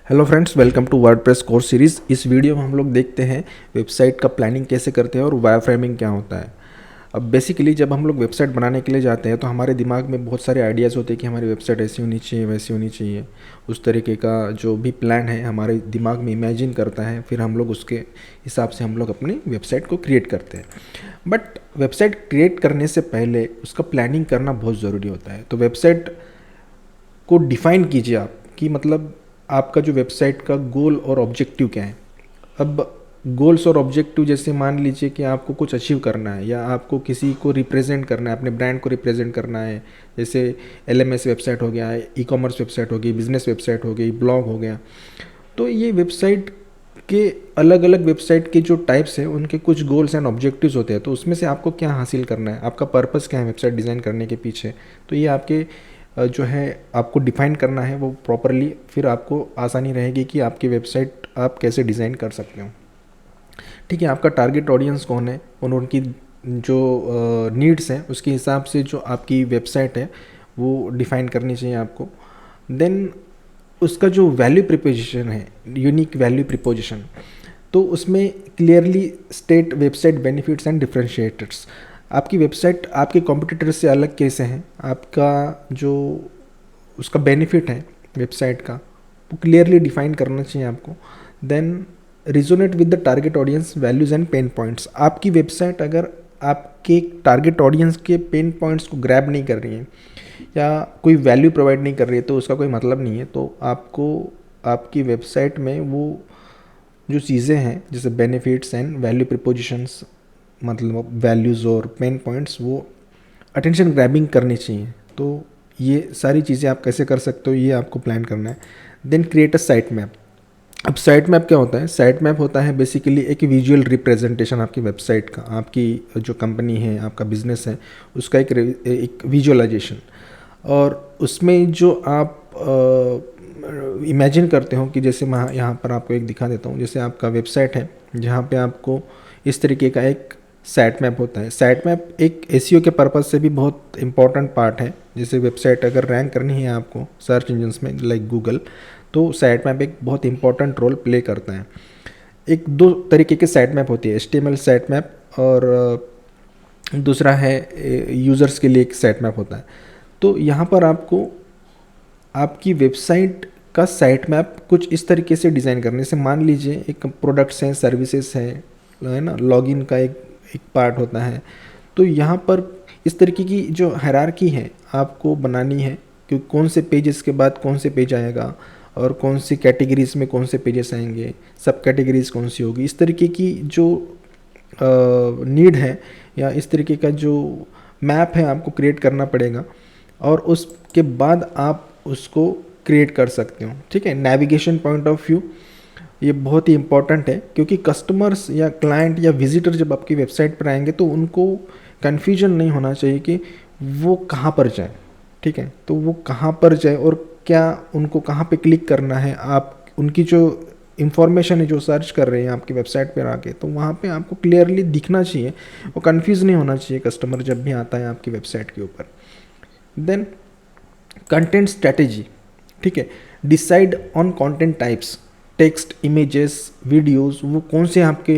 Hello friends, welcome to WordPress course series. इस video में हम लोग देखते हैं वेबसाइट का प्लानिंग कैसे करते हैं और वायरफ्रेमिंग क्या होता है। अब बेसिकली जब हम लोग वेबसाइट बनाने के लिए जाते हैं तो हमारे दिमाग में बहुत सारे आइडियाज़ होते हैं कि हमारी वेबसाइट ऐसी होनी चाहिए, वैसी होनी चाहिए। उस तरीके का जो भी प्लान है हमारे दिमाग में इमेजिन करता है, फिर हम लोग उसके हिसाब से हम लोग अपनी वेबसाइट को क्रिएट करते हैं। बट वेबसाइट क्रिएट करने से पहले उसका प्लानिंग करना बहुत ज़रूरी होता है। तो वेबसाइट को डिफ़ाइन कीजिए आप कि मतलब आपका जो वेबसाइट का गोल और ऑब्जेक्टिव क्या है। अब गोल्स और ऑब्जेक्टिव जैसे मान लीजिए कि आपको कुछ अचीव करना है या आपको किसी को रिप्रेजेंट करना है, अपने ब्रांड को रिप्रेजेंट करना है। जैसे एलएमएस वेबसाइट हो गया, ई कॉमर्स वेबसाइट हो गई, बिजनेस वेबसाइट हो गई, ब्लॉग हो गया। तो ये वेबसाइट के अलग अलग वेबसाइट के जो टाइप्स हैं उनके कुछ गोल्स एंड ऑब्जेक्टिव्स होते हैं। तो उसमें से आपको क्या हासिल करना है, आपका पर्पस क्या है वेबसाइट डिज़ाइन करने के पीछे, तो ये आपके जो है आपको डिफाइन करना है वो प्रॉपरली। फिर आपको आसानी रहेगी कि आपकी वेबसाइट आप कैसे डिज़ाइन कर सकते हो। ठीक है, आपका टारगेट ऑडियंस कौन है और उनकी जो नीड्स हैं उसके हिसाब से जो आपकी वेबसाइट है वो डिफ़ाइन करनी चाहिए आपको। देन उसका जो वैल्यू प्रिपोजिशन है, यूनिक वैल्यू प्रिपोजिशन, तो उसमें clearly state website benefits and differentiators. आपकी वेबसाइट आपके कॉम्पिटिटर से अलग कैसे हैं, आपका जो उसका बेनिफिट है वेबसाइट का वो क्लियरली डिफाइन करना चाहिए आपको। Then resonate with the target audience values and pain points. आपकी वेबसाइट अगर आपके टारगेट ऑडियंस के पेन पॉइंट्स को ग्रैब नहीं कर रही है या कोई वैल्यू प्रोवाइड नहीं कर रही है तो उसका कोई मतलब नहीं है। तो आपको आपकी वेबसाइट में वो जो चीज़ें हैं जैसे बेनिफिट्स एंड वैल्यू प्रिपोजिशंस, मतलब वैल्यूज़ और पेन पॉइंट्स, वो अटेंशन ग्रैबिंग करनी चाहिए। तो ये सारी चीज़ें आप कैसे कर सकते हो ये आपको प्लान करना है। Then create a site map. अब साइट मैप क्या होता है? साइट मैप होता है बेसिकली एक विजुअल रिप्रेजेंटेशन आपकी वेबसाइट का, आपकी जो कंपनी है, आपका बिजनेस है, उसका एक विजुअलाइजेशन। और उसमें जो आप इमेजिन करते हो कि जैसे मैं यहाँ पर आपको एक दिखा देता हूँ। जैसे आपका वेबसाइट है जहाँ पे आपको इस तरीके का एक साइट मैप होता है। साइट मैप एक एसईओ के पर्पज़ से भी बहुत इंपॉर्टेंट पार्ट है। जैसे वेबसाइट अगर रैंक करनी है आपको सर्च इंजन्स में लाइक गूगल, तो साइट मैप एक बहुत इंपॉर्टेंट रोल प्ले करता है। एक दो तरीके के साइट मैप होती है, HTML साइट मैप और दूसरा है यूज़र्स के लिए एक साइट मैप होता है। तो यहाँ पर आपको आपकी वेबसाइट का साइट मैप कुछ इस तरीके से डिज़ाइन करने से, मान लीजिए एक प्रोडक्ट्स हैं, सर्विसेज है ना, लॉगिन का एक एक पार्ट होता है। तो यहाँ पर इस तरीके की जो हायरार्की है आपको बनानी है कि कौन से पेजेस के बाद कौन से पेज आएगा और कौन सी कैटेगरीज़ में कौन से पेजेस आएंगे, सब कैटेगरीज़ कौन सी होगी। इस तरीके की जो नीड है या इस तरीके का जो मैप है आपको क्रिएट करना पड़ेगा और उसके बाद आप उसको क्रिएट कर सकते हो। ठीक है, नेविगेशन पॉइंट ऑफ व्यू ये बहुत ही इंपॉर्टेंट है क्योंकि कस्टमर्स या क्लाइंट या विजिटर जब आपकी वेबसाइट पर आएंगे तो उनको कन्फ्यूजन नहीं होना चाहिए कि वो कहाँ पर जाए। ठीक है, तो वो कहाँ पर जाए और क्या उनको कहाँ पे क्लिक करना है। आप उनकी जो इंफॉर्मेशन है जो सर्च कर रहे हैं आपकी वेबसाइट पर आके, तो वहाँ पे आपको क्लियरली दिखना चाहिए, वो कन्फ्यूज़ नहीं होना चाहिए कस्टमर जब भी आता है आपकी वेबसाइट के ऊपर। Then content strategy. ठीक है, decide on content types, text, images, videos, वो कौन से आपके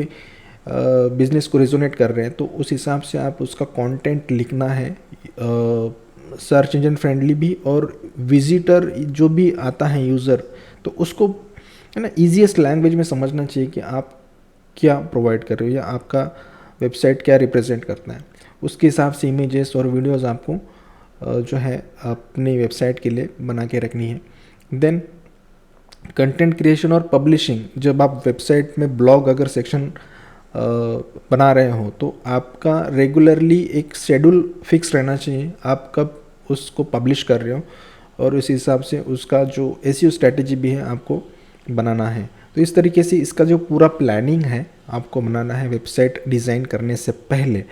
बिजनेस को रेजोनेट कर रहे हैं, तो उस हिसाब से आप उसका कंटेंट लिखना है। सर्च इंजन फ्रेंडली भी और विजिटर जो भी आता है यूज़र, तो उसको है ना ईजीएस्ट लैंग्वेज में समझना चाहिए कि आप क्या प्रोवाइड कर रहे हो या आपका वेबसाइट क्या रिप्रेजेंट करता है। उसके हिसाब से इमेजेस और वीडियोस आपको जो है अपनी वेबसाइट के लिए बना के रखनी है। देन कंटेंट क्रिएशन और पब्लिशिंग। जब आप वेबसाइट में ब्लॉग अगर सेक्शन बना रहे हो तो आपका रेगुलरली एक शेड्यूल फिक्स रहना चाहिए, आप कब उसको पब्लिश कर रहे हो और उस हिसाब से उसका जो एसईओ स्ट्रैटेजी भी है आपको बनाना है। तो इस तरीके से इसका जो पूरा प्लानिंग है आपको बनाना है वेबसाइट डिज़ाइन करने से पहले।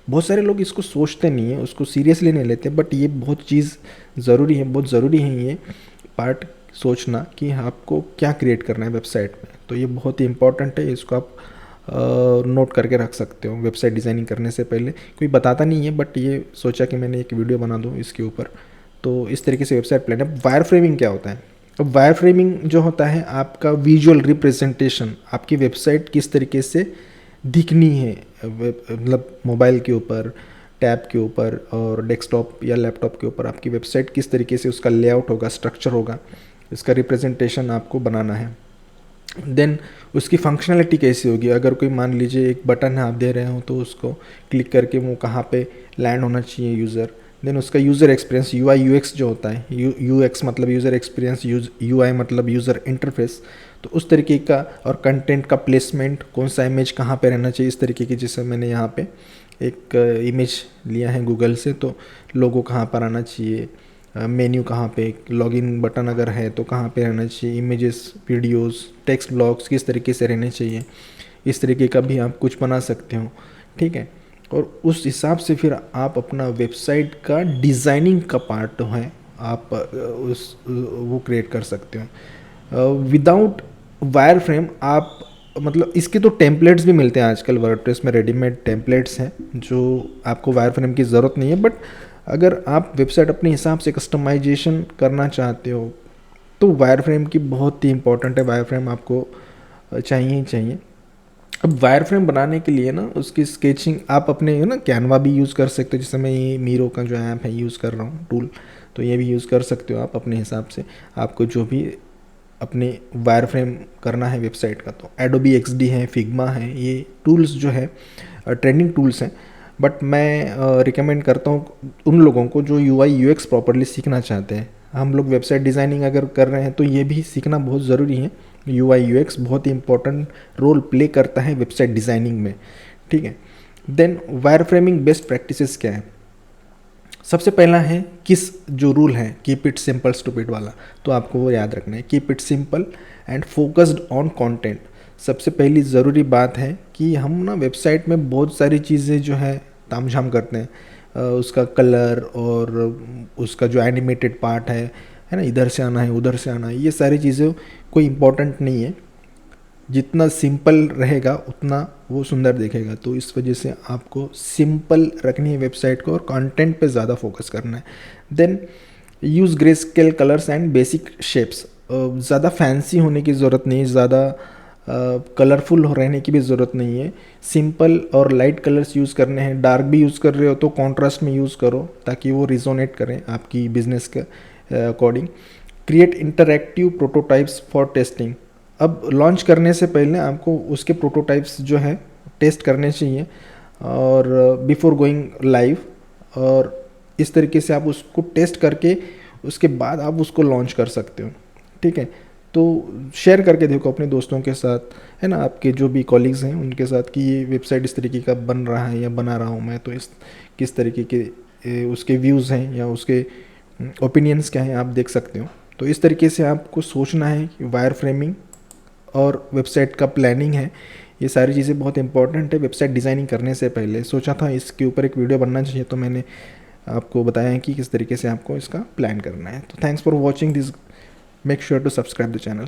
बहुत सारे लोग इसको सोचते नहीं है, उसको सीरियसली नहीं लेते, बट ये बहुत चीज़ ज़रूरी है, बहुत ज़रूरी है ये पार्ट सोचना कि आपको क्या क्रिएट करना है वेबसाइट में। तो ये बहुत ही इंपॉर्टेंट है, इसको आप नोट करके रख सकते हो वेबसाइट डिज़ाइनिंग करने से पहले। कोई बताता नहीं है बट ये सोचा कि मैंने एक वीडियो बना दूँ इसके ऊपर। तो इस तरीके से वेबसाइट प्लान है। वायर फ्रेमिंग क्या होता है? अब वायर फ्रेमिंग जो होता है आपका विजुअल रिप्रेजेंटेशन, आपकी वेबसाइट किस तरीके से दिखनी है, मतलब मोबाइल के ऊपर, टैब के ऊपर और डेस्कटॉप या लैपटॉप के ऊपर आपकी वेबसाइट किस तरीके से उसका लेआउट होगा, स्ट्रक्चर होगा, इसका रिप्रेजेंटेशन आपको बनाना है। देन उसकी फंक्शनलिटी कैसी होगी, अगर कोई मान लीजिए एक बटन आप दे रहे हो तो उसको क्लिक करके वो कहाँ पे लैंड होना चाहिए यूज़र। देन उसका यूज़र एक्सपीरियंस, UI UX जो होता है, UX मतलब यूज़र एक्सपीरियंस, UI मतलब यूज़र इंटरफेस, तो उस तरीके का, और कंटेंट का प्लेसमेंट, कौन सा इमेज कहाँ पे रहना चाहिए, इस तरीके की। जैसे मैंने यहाँ पे एक इमेज लिया है गूगल से, तो लोगो कहाँ पर आना चाहिए, मेन्यू कहाँ पे, लॉगिन बटन अगर है तो कहाँ पे रहना चाहिए, इमेजेस, वीडियोस, टेक्स्ट ब्लॉक्स किस तरीके से रहने चाहिए, इस तरीके का भी आप कुछ बना सकते हो, ठीक है। और उस हिसाब से फिर आप अपना वेबसाइट का डिज़ाइनिंग का पार्ट है, आप उस वो क्रिएट कर सकते हो। विदाउट वायर फ्रेम आप, मतलब इसके तो टेम्पलेट्स भी मिलते हैं आजकल वर्डप्रेस में, रेडीमेड टेम्पलेट्स हैं जो आपको वायर फ्रेम की ज़रूरत नहीं है। बट अगर आप वेबसाइट अपने हिसाब से कस्टमाइजेशन करना चाहते हो तो वायर फ्रेम की बहुत ही इंपॉर्टेंट है, वायर फ्रेम आपको चाहिए ही चाहिए। अब वायर फ्रेम बनाने के लिए ना उसकी स्केचिंग आप अपने ना कैनवा भी यूज़ कर सकते हो, जैसे मैं ये मीरो का जो ऐप है यूज़ कर रहा हूँ टूल, तो ये भी यूज़ कर सकते हो आप अपने हिसाब से, आपको जो भी अपने वायर फ्रेम करना है वेबसाइट का। तो एडोबी XD है, फिग्मा है, ये टूल्स जो है ट्रेंडिंग टूल्स हैं। बट मैं रिकमेंड करता हूँ उन लोगों को जो UI UX प्रॉपरली सीखना चाहते हैं। हम लोग वेबसाइट डिज़ाइनिंग अगर कर रहे हैं तो ये भी सीखना बहुत ज़रूरी है। UI UX बहुत ही इंपॉर्टेंट रोल प्ले करता है वेबसाइट डिज़ाइनिंग में, ठीक है। Then wireframing best practices क्या है? सबसे पहला है किस जो रूल है, कीप इट सिंपल स्टूपिड वाला, तो आपको वो याद रखना है, keep it simple and focused on content. सबसे पहली ज़रूरी बात है कि हम ना वेबसाइट में बहुत सारी चीज़ें जो है तामझाम करते हैं, उसका कलर और उसका जो एनिमेटेड पार्ट है ना, इधर से आना है उधर से आना है, ये सारी चीज़ें कोई इम्पोर्टेंट नहीं है। जितना सिंपल रहेगा उतना वो सुंदर दिखेगा। तो इस वजह से आपको सिंपल रखनी है वेबसाइट को और कंटेंट पे ज़्यादा फोकस करना है। Then use greyscale colours and basic shapes. ज़्यादा फैंसी होने की ज़रूरत नहीं है, ज़्यादा कलरफुल रहने की भी ज़रूरत नहीं है। सिंपल और लाइट कलर्स यूज़ करने हैं। डार्क भी यूज़ कर रहे हो तो कॉन्ट्रास्ट में यूज़ करो ताकि वो रिजोनेट करें आपकी बिजनेस के according. Create interactive prototypes for testing. अब लॉन्च करने से पहले आपको उसके प्रोटोटाइप्स जो है टेस्ट करने चाहिए और बिफोर गोइंग लाइव, और इस तरीके से आप उसको टेस्ट करके उसके बाद आप उसको लॉन्च कर सकते हो, ठीक है। तो शेयर करके देखो अपने दोस्तों के साथ, है ना, आपके जो भी कॉलीग्स हैं उनके साथ कि ये वेबसाइट इस तरीके का बन रहा है या बना रहा हूँ मैं, तो इस किस तरीके के उसके व्यूज़ हैं या उसके ओपिनियंस क्या हैं, आप देख सकते हो। तो इस तरीके से आपको सोचना है कि वायर फ्रेमिंग और वेबसाइट का प्लानिंग है, ये सारी चीज़ें बहुत इंपॉर्टेंट है। वेबसाइट डिज़ाइनिंग करने से पहले सोचा था इसके ऊपर एक वीडियो बनना चाहिए, तो मैंने आपको बताया है कि किस तरीके से आपको इसका प्लान करना है। तो thanks for watching this, make sure to subscribe the channel.